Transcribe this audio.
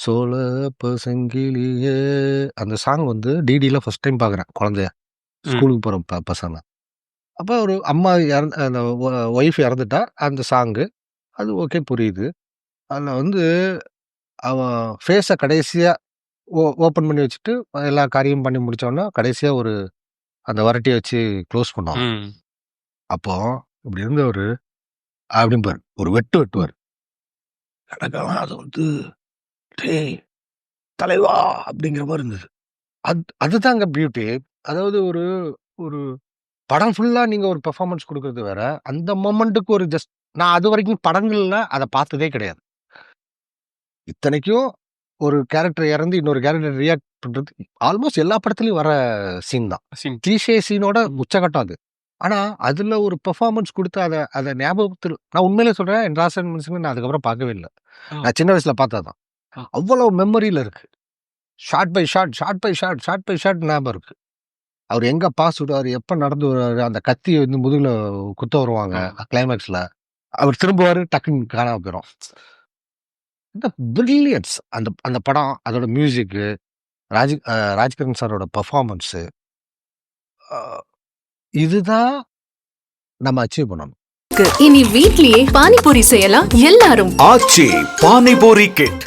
சோல பசங்கிலியே அந்த சாங் வந்து டிடில first time பார்க்குறேன் குழந்தைய. ம். ஸ்கூலுக்கு போற பசங்க. அப்ப ஒரு அம்மா அந்த ஒய்ஃப் இறந்துட்டா, அந்த சாங்கு. அது ஓகே புரியுது. அதுல வந்து அவன் ஃபேஸ கடைசியா ஓப்பன் பண்ணி வச்சுட்டு, எல்லா காரியம் பண்ணி முடிச்சோனே, கடைசியா ஒரு அந்த வரட்டிய வச்சு க்ளோஸ் பண்ணுவாங்க. ம். அப்போ இப்படி இருந்தவரு அப்படிம்பாரு. ஒரு வெட்டு வெட்டுவாரு. எனக்கெல்லாம் அது வந்து, "டேய் தலைவா!" அப்படிங்கிற மாரி இருந்தது. அதுதாங்க பியூட்டி. அதாவது ஒரு ஒரு படம் ஃபுல்லா நீங்க ஒரு பெர்ஃபார்மன்ஸ் குடுக்குறது வேற. அந்த மொமெண்ட்டுக்கு ஒரு நான் அதுவரைக்கும் படங்கள்ல அத பார்த்ததே கிடையாது. இத்தனைக்கும் ஒரு கேரக்டர் இறந்து இன்னொரு கேரக்டர் ரியாக்ட் பண்றது ஆல்மோஸ்ட் எல்லா படத்துலயும் வர சீன் தான். சீன். கிளிஷே சீனோட உச்சகட்டம் அது. ஆனா, அதுல ஒரு பெர்ஃபார்மன்ஸ் குடுத்து அத ஞாபகத்தில் நான் உண்மையிலேயே சொல்றேன். என் ராசன் மனுஷன் நான் அதுக்கப்புறம் பார்க்கவே இல்ல. ஆ. நான் சின்ன வயசுல பார்த்தது தான். ஆ. அவ்வளவு மெமரியில இருக்கு. Shot by shot, shot by shot, shot by shot ஞாபகம் இருக்கு. அவரு எங்க பாஸ் விடுவாரு, எப்ப நடந்து வருவாரு, அந்த கத்திய வந்து முதுகுல குத்த வருவாங்க கிளைமாக்ஸ்ல. அவர் திரும்புவாரு, டக்குன்னு காணாம போயிரும். இந்த பிரில்லியன்ஸ் அந்த அந்த படம், அதோட மியூசிக்கு, ராஜ்கிரண் சாரோட பெர்ஃபார்மன்ஸு. அ இதுதான் நம்ம அச்சீவ் பண்ணணும். இனி வீட்லயே பானிபூரி செய்யலாம் எல்லாரும். ஆச்சி பானிபூரி கிட்